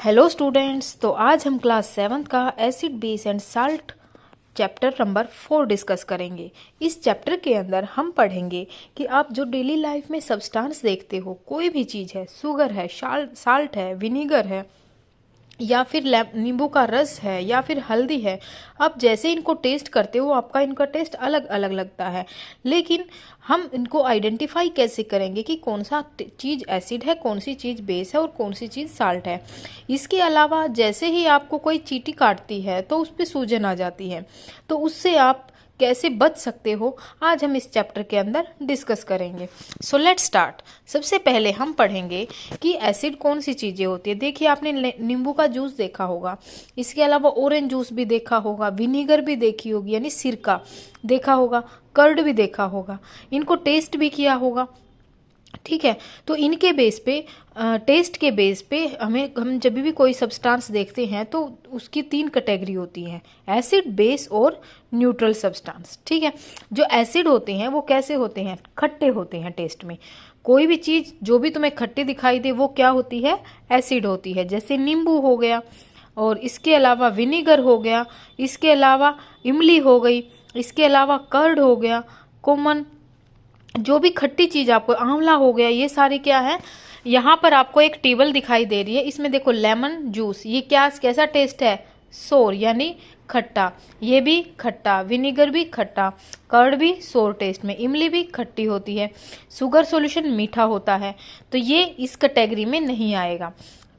Hello students, तो आज हम क्लास 7 का acid base and salt chapter number 4 discuss करेंगे। इस चैप्टर के अंदर हम पढ़ेंगे कि आप जो डेली लाइफ में सब्सटेंस देखते हो, कोई भी चीज़ है, शुगर है, साल्ट है, विनीगर है, या फिर नींबू का रस है, या फिर हल्दी है, आप जैसे इनको टेस्ट करते हो आपका इनका टेस्ट अलग अलग लगता है। लेकिन हम इनको आइडेंटिफाई कैसे करेंगे कि कौन सा चीज़ एसिड है, कौन सी चीज़ बेस है और कौन सी चीज़ साल्ट है। इसके अलावा जैसे ही आपको कोई चींटी काटती है तो उस पर सूजन आ जाती है, तो उससे आप कैसे बच सकते हो, आज हम इस चैप्टर के अंदर डिस्कस करेंगे। So let's start. सबसे पहले हम पढ़ेंगे कि एसिड कौन सी चीज़ें होती है। देखिए, आपने नींबू का जूस देखा होगा, इसके अलावा ऑरेंज जूस भी देखा होगा, विनीगर भी देखी होगी यानी सिरका देखा होगा, कर्ड भी देखा होगा, इनको टेस्ट भी किया होगा। ठीक है, तो इनके बेस पे टेस्ट के बेस पे हम जब भी कोई सब्सटेंस देखते हैं तो उसकी 3 कैटेगरी होती है, एसिड, बेस और न्यूट्रल सब्सटेंस। ठीक है, जो एसिड होते हैं वो कैसे होते हैं, खट्टे होते हैं टेस्ट में। कोई भी चीज़ जो भी तुम्हें खट्टी दिखाई दे वो क्या होती है, एसिड होती है। जैसे नींबू हो गया, और इसके अलावा विनीगर हो गया, इसके अलावा इमली हो गई, इसके अलावा कर्ड हो गया, कॉमन जो भी खट्टी चीज आपको, आंवला हो गया, ये सारी क्या है। यहाँ पर आपको एक टेबल दिखाई दे रही है, इसमें देखो लेमन जूस, ये क्या कैसा टेस्ट है, सोर यानी खट्टा, ये भी खट्टा, विनीगर भी खट्टा, कर्ड भी सोर टेस्ट में, इमली भी खट्टी होती है, शुगर सॉल्यूशन मीठा होता है, तो ये इस कैटेगरी में नहीं आएगा।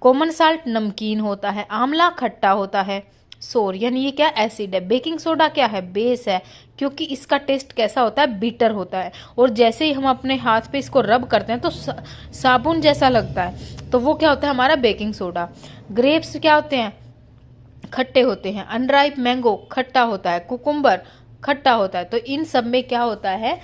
कॉमन साल्ट नमकीन होता है, आंवला खट्टा होता है, सोर यानी ये क्या, एसिड है। बेकिंग सोडा क्या है, बेस है, क्योंकि इसका टेस्ट कैसा होता है, बीटर होता है, और जैसे ही हम अपने हाथ पे इसको रब करते हैं तो साबुन जैसा लगता है, तो वो क्या होता है, हमारा बेकिंग सोडा। ग्रेप्स क्या होते हैं, खट्टे होते हैं। अनराइप मैंगो खट्टा होता है, कुकुम्बर खट्टा होता है। तो इन सब में क्या होता है,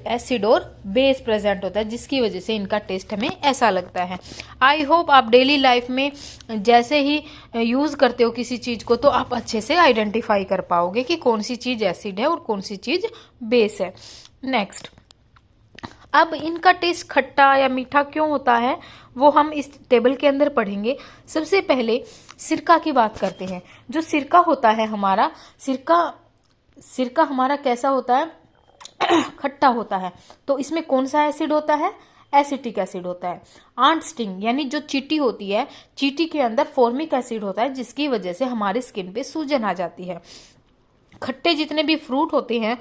एसिड और बेस प्रेजेंट होता है, जिसकी वजह से इनका टेस्ट हमें ऐसा लगता है। आई होप आप डेली लाइफ में जैसे ही यूज़ करते हो किसी चीज़ को तो आप अच्छे से आइडेंटिफाई कर पाओगे कि कौन सी चीज़ एसिड है और कौन सी चीज़ बेस है। नेक्स्ट, अब इनका टेस्ट खट्टा या मीठा क्यों होता है वो हम इस टेबल के अंदर पढ़ेंगे। सबसे पहले सिरका की बात करते हैं। जो सिरका होता है हमारा, सिरका हमारा कैसा होता है, खट्टा होता है। तो इसमें कौन सा एसिड होता है, एसिटिक एसिड होता है। आंट स्टिंग यानी जो चींटी होती है, चींटी के अंदर फॉर्मिक एसिड होता है, जिसकी वजह से हमारी स्किन पे सूजन आ जाती है। खट्टे जितने भी फ्रूट होते हैं,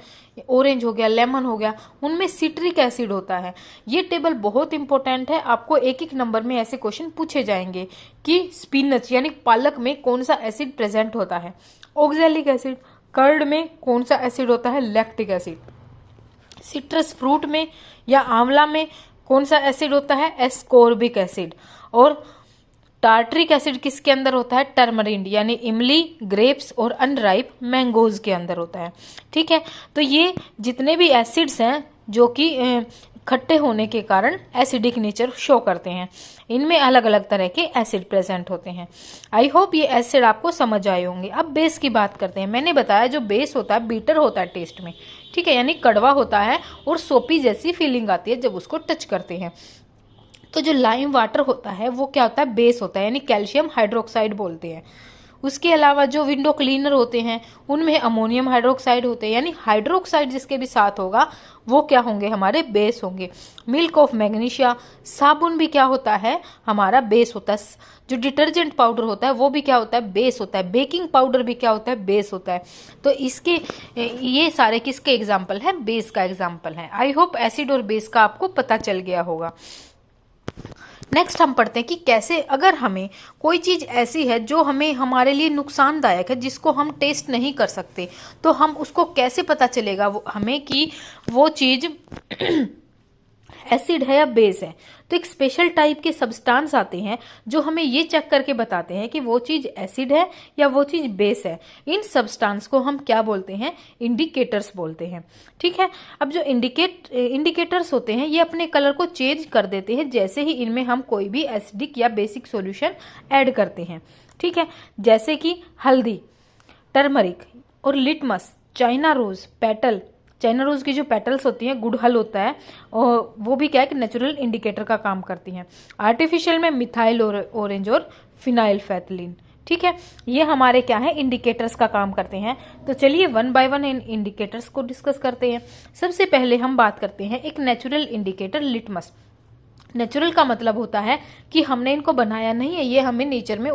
ऑरेंज हो गया, लेमन हो गया, उनमें सिट्रिक एसिड होता है। ये टेबल बहुत इंपॉर्टेंट है, आपको एक एक नंबर में ऐसे क्वेश्चन पूछे जाएंगे कि स्पिनच यानी पालक में कौन सा एसिड प्रेजेंट होता है, ऑक्सैलिक एसिड। कर्ड में कौन सा एसिड होता है, लैक्टिक एसिड। सिट्रस फ्रूट में या आंवला में कौन सा एसिड होता है, एस्कोर्बिक एसिड। और टार्टरिक एसिड किसके अंदर होता है, टर्मरिंड यानी इमली, ग्रेप्स और अनराइप मैंगोज के अंदर होता है। ठीक है, तो ये जितने भी एसिड्स हैं जो कि खट्टे होने के कारण एसिडिक नेचर शो करते हैं, इनमें अलग अलग तरह के एसिड प्रेजेंट होते हैं। आई होप ये एसिड आपको समझ आए होंगे। अब बेस की बात करते हैं। मैंने बताया जो बेस होता है बीटर होता है टेस्ट में, ठीक है, यानी कड़वा होता है और सोपी जैसी फीलिंग आती है जब उसको टच करते हैं। तो जो लाइम वाटर होता है वो क्या होता है, बेस होता है, यानी कैल्शियम हाइड्रोक्साइड बोलते हैं। उसके अलावा जो विंडो क्लीनर होते हैं उनमें अमोनियम हाइड्रोक्साइड होते हैं, यानी हाइड्रोक्साइड जिसके भी साथ होगा वो क्या होंगे, हमारे बेस होंगे। मिल्क ऑफ मैग्नीशिया, साबुन भी क्या होता है, हमारा बेस होता है। जो डिटर्जेंट पाउडर होता है वो भी क्या होता है, बेस होता है। बेकिंग पाउडर भी क्या होता है, बेस होता है। तो इसके ये सारे किसके एग्जाम्पल है, बेस का एग्जाम्पल है। आई होप एसिड और बेस का आपको पता चल गया होगा। नेक्स्ट हम पढ़ते हैं कि कैसे, अगर हमें कोई चीज़ ऐसी है जो हमें हमारे लिए नुकसानदायक है, जिसको हम टेस्ट नहीं कर सकते, तो हम उसको कैसे पता चलेगा हमें कि वो चीज़ एसिड है या बेस है। तो एक स्पेशल टाइप के सब्सटेंस आते हैं जो हमें ये चेक करके बताते हैं कि वो चीज़ एसिड है या वो चीज़ बेस है। इन सब्सटेंस को हम क्या बोलते हैं, इंडिकेटर्स बोलते हैं। ठीक है, अब जो इंडिकेटर्स होते हैं ये अपने कलर को चेंज कर देते हैं जैसे ही इनमें हम कोई भी एसिडिक या बेसिक सॉल्यूशन ऐड करते हैं। ठीक है, जैसे कि हल्दी, टर्मरिक और litmus, China rose, petal, China rose की जो पेटल्स होती हैं, गुड़हल होता है, और वो भी क्या है कि नेचुरल इंडिकेटर का काम करती हैं। आर्टिफिशियल में मिथाइल ऑरेंज और फिनाइलफेथलीन। ठीक है, ये हमारे क्या है, इंडिकेटर्स का काम करते हैं। तो चलिए one by one in indicators को डिस्कस करते हैं। सबसे पहले हम बात करते हैं एक नेचुरल इंडिकेटर, लिटमस। नेचुरल का मतलब होता है कि हमने इनको बनाया नहीं है, ये हमें नेचर में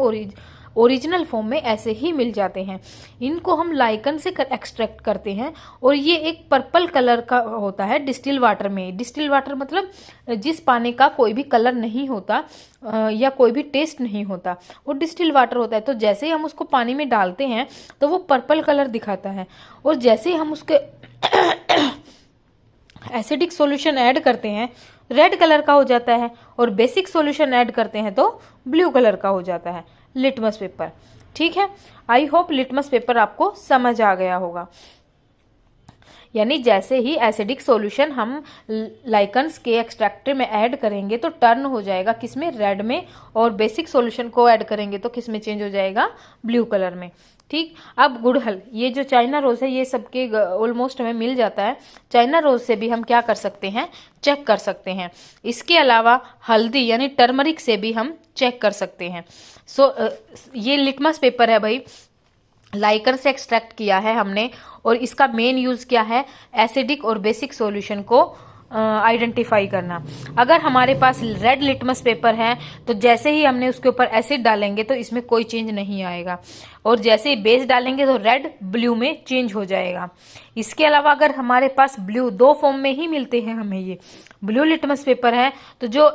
ओरिजिनल फॉर्म में ऐसे ही मिल जाते हैं। इनको हम लाइकन से एक्सट्रैक्ट करते हैं और ये एक पर्पल कलर का होता है डिस्टिल वाटर में। डिस्टिल वाटर मतलब जिस पानी का कोई भी कलर नहीं होता या कोई भी टेस्ट नहीं होता, वो डिस्टिल वाटर होता है। तो जैसे ही हम उसको पानी में डालते हैं तो वो पर्पल कलर दिखाता है, और जैसे ही हम उसके एसिडिक सॉल्यूशन ऐड करते हैं रेड कलर का हो जाता है, और बेसिक सॉल्यूशन ऐड करते हैं तो ब्लू कलर का हो जाता है लिटमस पेपर। ठीक है, आई होप लिटमस पेपर आपको समझ आ गया होगा। यानी जैसे ही एसिडिक सॉल्यूशन हम लाइकन्स के एक्सट्रैक्टर में ऐड करेंगे तो टर्न हो जाएगा किसमें, रेड में, और बेसिक सॉल्यूशन को ऐड करेंगे तो किसमें चेंज हो जाएगा, ब्लू कलर में। ठीक, अब गुड़हल, ये जो चाइना रोज है ये सबके ऑलमोस्ट हमें मिल जाता है। चाइना रोज से भी हम क्या कर सकते हैं, चेक कर सकते हैं। इसके अलावा हल्दी यानी टर्मरिक से भी हम चेक कर सकते हैं। ये लिटमस पेपर है भाई, लाइकन से एक्सट्रैक्ट किया है हमने, और इसका मेन यूज क्या है, एसिडिक और बेसिक सॉल्यूशन को आइडेंटिफाई करना। अगर हमारे पास रेड लिटमस पेपर है तो जैसे ही हमने उसके ऊपर एसिड डालेंगे तो इसमें कोई चेंज नहीं आएगा, और जैसे ही बेस डालेंगे तो रेड ब्लू में चेंज हो जाएगा। इसके अलावा अगर हमारे पास ब्लू, दो फॉर्म में ही मिलते हैं हमें, ये ब्लू लिटमस पेपर है तो जो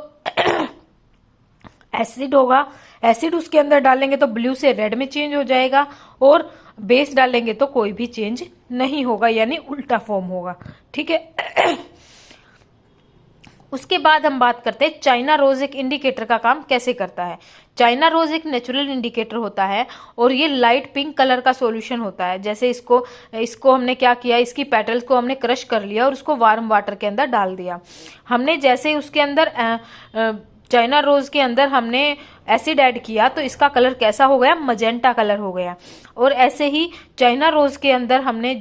एसिड होगा, एसिड उसके अंदर डालेंगे तो ब्लू से रेड में चेंज हो जाएगा, और बेस डालेंगे तो कोई भी चेंज नहीं होगा, यानी उल्टा फॉर्म होगा। ठीक है, उसके बाद हम बात करते हैं चाइना रोज एक इंडिकेटर का काम कैसे करता है। चाइना रोज एक नेचुरल इंडिकेटर होता है और ये लाइट पिंक कलर का सॉल्यूशन होता है। जैसे इसको हमने क्या किया, इसकी पेटल्स को हमने क्रश कर लिया और उसको वार्म वाटर के अंदर डाल दिया। हमने जैसे ही उसके अंदर चाइना रोज के अंदर हमने एसिड ऐड किया तो इसका कलर कैसा हो गया, मजेंटा कलर हो गया। और ऐसे ही चाइना रोज के अंदर हमने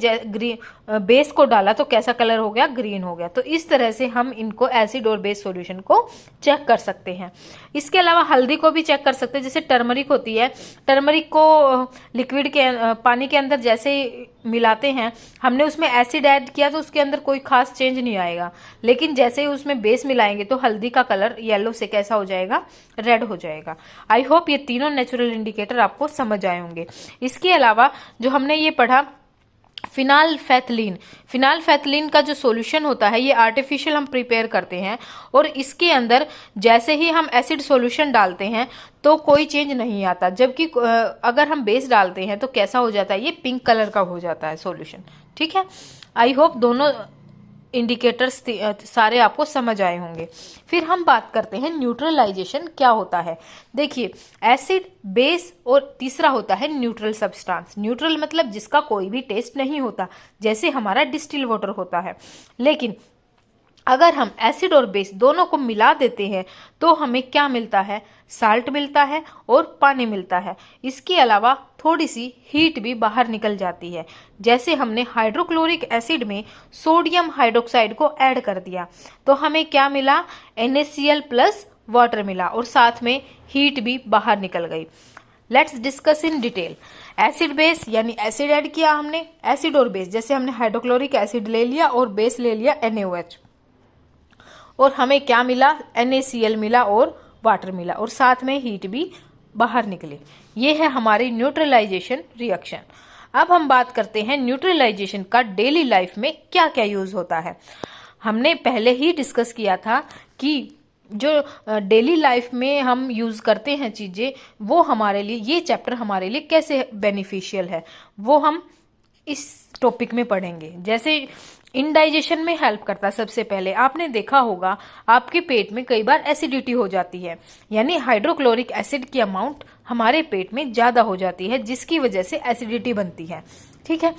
बेस को डाला तो कैसा कलर हो गया, ग्रीन हो गया। तो इस तरह से हम इनको एसिड और बेस सॉल्यूशन को चेक कर सकते हैं। इसके अलावा हल्दी को भी चेक कर सकते हैं। जैसे टर्मरिक होती है, टर्मरिक को लिक्विड के पानी के अंदर जैसे मिलाते हैं, हमने उसमें एसिड ऐड किया तो उसके अंदर कोई खास चेंज नहीं आएगा, लेकिन जैसे ही उसमें बेस मिलाएंगे तो हल्दी का कलर येलो से कैसा हो जाएगा, रेड हो जाएगा। आई होप ये तीनों नेचुरल इंडिकेटर आपको समझ आए होंगे। इसके अलावा जो हमने ये पढ़ा फिनाइलफेथलीन, फिनाइलफेथलीन का जो सॉल्यूशन होता है ये आर्टिफिशियल हम प्रिपेयर करते हैं, और इसके अंदर जैसे ही हम एसिड सॉल्यूशन डालते हैं तो कोई चेंज नहीं आता, जबकि अगर हम बेस डालते हैं तो कैसा हो जाता है, ये पिंक कलर का हो जाता है सॉल्यूशन। ठीक है, आई होप दोनों इंडिकेटर्स सारे आपको समझ आए होंगे। फिर हम बात करते हैं न्यूट्रलाइजेशन क्या होता है। देखिए, एसिड, बेस और तीसरा होता है न्यूट्रल सब्सटेंस। न्यूट्रल मतलब जिसका कोई भी टेस्ट नहीं होता, जैसे हमारा डिस्टिल वाटर होता है। लेकिन अगर हम एसिड और बेस दोनों को मिला देते हैं तो हमें क्या मिलता है, साल्ट मिलता है और पानी मिलता है। इसके अलावा थोड़ी सी हीट भी बाहर निकल जाती है। जैसे हमने हाइड्रोक्लोरिक एसिड में सोडियम हाइड्रोक्साइड को ऐड कर दिया तो हमें क्या मिला, NaCl प्लस वाटर मिला, और साथ में हीट भी बाहर निकल गई। Let's discuss in detail. Acid base यानी एसिड ऐड किया हमने, एसिड और बेस, जैसे हमने हाइड्रोक्लोरिक एसिड ले लिया और बेस ले लिया NaOH, और हमें क्या मिला, NaCl मिला और वाटर मिला, और साथ में हीट भी बाहर निकली। ये है हमारी न्यूट्रलाइजेशन रिएक्शन। अब हम बात करते हैं न्यूट्रलाइजेशन का डेली लाइफ में क्या क्या यूज होता है। हमने पहले ही डिस्कस किया था कि जो डेली लाइफ में हम यूज करते हैं चीजें, वो हमारे लिए, ये चैप्टर हमारे लिए कैसे बेनिफिशियल है वो हम इस टॉपिक में पढ़ेंगे। जैसे इनडाइजेशन में हेल्प करता है। सबसे पहले आपने देखा होगा आपके पेट में कई बार एसिडिटी हो जाती है, यानी हाइड्रोक्लोरिक एसिड की अमाउंट हमारे पेट में ज्यादा हो जाती है, जिसकी वजह से एसिडिटी बनती है। ठीक है,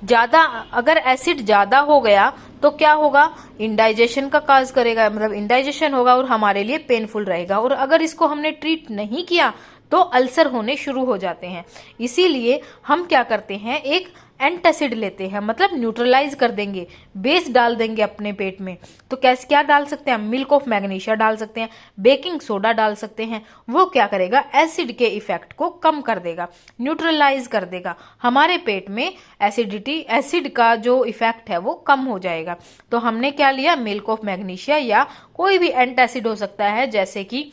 ज्यादा अगर एसिड ज्यादा हो गया तो क्या होगा, इनडाइजेशन का काज करेगा, मतलब इनडाइजेशन होगा और हमारे लिए पेनफुल रहेगा। और अगर इसको हमने ट्रीट नहीं किया तो अल्सर होने शुरू हो जाते हैं। इसीलिए हम क्या करते हैं, एक एंटासिड लेते हैं, मतलब न्यूट्रलाइज कर देंगे, बेस डाल देंगे अपने पेट में, तो कैसे क्या डाल सकते हैं? मिल्क ऑफ मैग्नीशिया डाल सकते हैं, बेकिंग सोडा डाल सकते हैं। वो क्या करेगा? एसिड के इफेक्ट को कम कर देगा, न्यूट्रलाइज कर देगा, हमारे पेट में एसिड का जो इफेक्ट है वो कम हो जाएगा। तो हमने क्या लिया? मिल्क ऑफ मैग्नीशिया या कोई भी एंटासिड हो सकता है, जैसे कि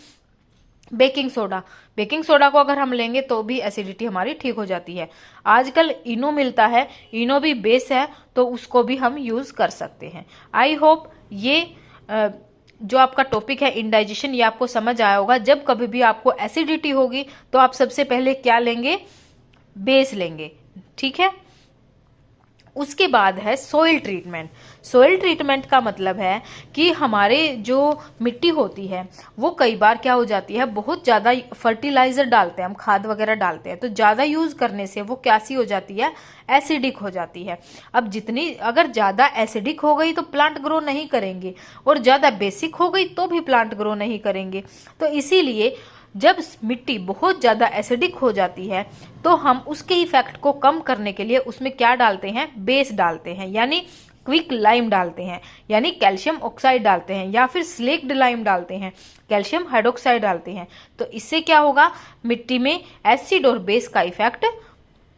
बेकिंग सोडा। बेकिंग सोडा को अगर हम लेंगे तो भी एसिडिटी हमारी ठीक हो जाती है। आजकल इनो मिलता है, इनो भी बेस है, तो उसको भी हम यूज कर सकते हैं। आई होप ये जो आपका टॉपिक है इंडाइजेशन, ये आपको समझ आया होगा। जब कभी भी आपको एसिडिटी होगी तो आप सबसे पहले क्या लेंगे? बेस लेंगे, ठीक है। उसके बाद है सोइल ट्रीटमेंट। सोइल ट्रीटमेंट का मतलब है कि हमारे जो मिट्टी होती है वो कई बार क्या हो जाती है, बहुत ज़्यादा फर्टिलाइजर डालते हैं हम, खाद वगैरह डालते हैं, तो ज़्यादा यूज़ करने से वो कैसी हो जाती है? एसिडिक हो जाती है। अब जितनी अगर ज़्यादा एसिडिक हो गई तो प्लांट ग्रो नहीं करेंगे, और ज़्यादा बेसिक हो गई तो भी प्लांट ग्रो नहीं करेंगे। तो इसीलिए जब मिट्टी बहुत ज़्यादा एसिडिक हो जाती है तो हम उसके इफेक्ट को कम करने के लिए उसमें क्या डालते हैं? बेस डालते हैं, यानी क्विक लाइम डालते हैं, यानी कैल्शियम ऑक्साइड डालते हैं, या फिर स्लेक्ड लाइम डालते हैं, कैल्शियम हाइड्रोक्साइड डालते हैं। तो इससे क्या होगा? मिट्टी में एसिड और बेस का इफेक्ट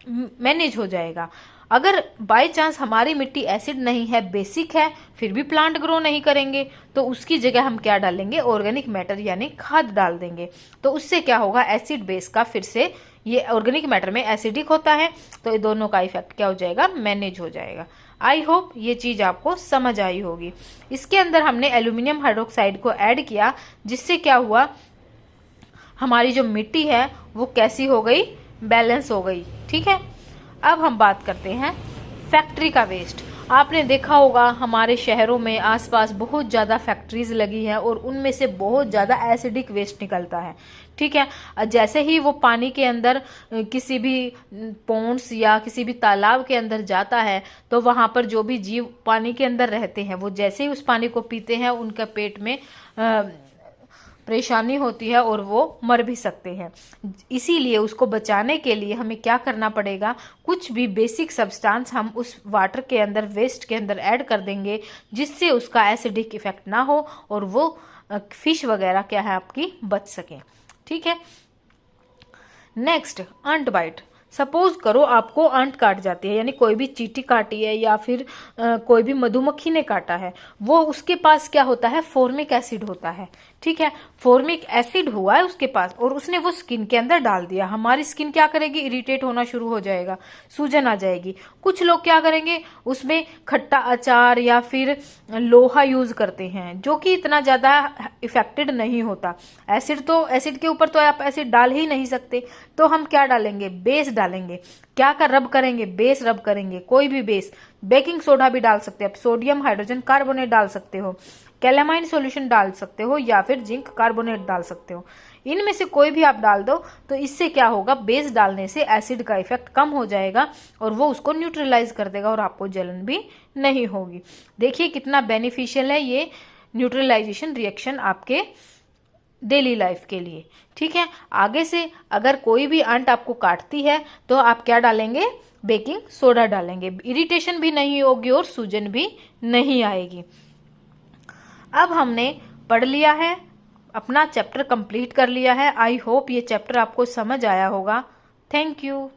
मैनेज हो जाएगा। अगर बाय चांस हमारी मिट्टी एसिड नहीं है, बेसिक है, फिर भी प्लांट ग्रो नहीं करेंगे, तो उसकी जगह हम क्या डालेंगे? ऑर्गेनिक मैटर यानी खाद डाल देंगे। तो उससे क्या होगा? एसिड बेस का फिर से, ये ऑर्गेनिक मैटर में एसिडिक होता है, तो ये दोनों का इफेक्ट क्या हो जाएगा? मैनेज हो जाएगा। आई होप ये चीज आपको समझ आई होगी। इसके अंदर हमने एल्यूमिनियम हाइड्रोक्साइड को ऐड किया, जिससे क्या हुआ? हमारी जो मिट्टी है वो कैसी हो गई? बैलेंस हो गई, ठीक है। अब हम बात करते हैं फैक्ट्री का वेस्ट। आपने देखा होगा हमारे शहरों में आसपास बहुत ज़्यादा फैक्ट्रीज लगी हैं और उनमें से बहुत ज़्यादा एसिडिक वेस्ट निकलता है, ठीक है। जैसे ही वो पानी के अंदर किसी भी पॉन्ड्स या किसी भी तालाब के अंदर जाता है, तो वहाँ पर जो भी जीव पानी के अंदर रहते हैं वो जैसे ही उस पानी को पीते हैं उनका पेट में परेशानी होती है और वो मर भी सकते हैं। इसीलिए उसको बचाने के लिए हमें क्या करना पड़ेगा? कुछ भी बेसिक सब्सटेंस हम उस वाटर के अंदर, वेस्ट के अंदर ऐड कर देंगे, जिससे उसका एसिडिक इफेक्ट ना हो और वो फिश वगैरह क्या है आपकी बच सके, ठीक है। Next, अंट bite. सपोज करो आपको अंट काट जाती है, यानी कोई भी चींटी काटी है या फिर कोई भी मधुमक्खी ने काटा है, वो उसके पास क्या होता है? फॉर्मिक एसिड होता है, ठीक है। फॉर्मिक एसिड हुआ है उसके पास और उसने वो स्किन के अंदर डाल दिया। हमारी स्किन क्या करेगी? इरिटेट होना शुरू हो जाएगा, सूजन आ जाएगी। कुछ लोग क्या करेंगे? उसमें खट्टा अचार या फिर लोहा यूज करते हैं, जो कि इतना ज्यादा इफेक्टेड नहीं होता। एसिड के ऊपर तो आप एसिड डाल ही नहीं सकते, तो हम क्या डालेंगे? बेस डालेंगे। क्या कर रब करेंगे? बेस रब करेंगे, कोई भी बेस। बेकिंग सोडा भी डाल सकते हो, सोडियम हाइड्रोजन कार्बोनेट डाल सकते हो, कैलामाइन सॉल्यूशन डाल सकते हो, या फिर जिंक कार्बोनेट डाल सकते हो। इनमें से कोई भी आप डाल दो, तो इससे क्या होगा? बेस डालने से एसिड का इफेक्ट कम हो जाएगा और वो उसको न्यूट्रलाइज कर देगा और आपको जलन भी नहीं होगी। देखिए कितना बेनिफिशियल है ये न्यूट्रलाइजेशन रिएक्शन आपके डेली लाइफ के लिए, ठीक है। आगे से अगर कोई भी अंट आपको काटती है तो आप क्या डालेंगे? बेकिंग सोडा डालेंगे। इरिटेशन भी नहीं होगी और सूजन भी नहीं आएगी। अब हमने पढ़ लिया है, अपना चैप्टर कंप्लीट कर लिया है। आई होप ये चैप्टर आपको समझ आया होगा। Thank you.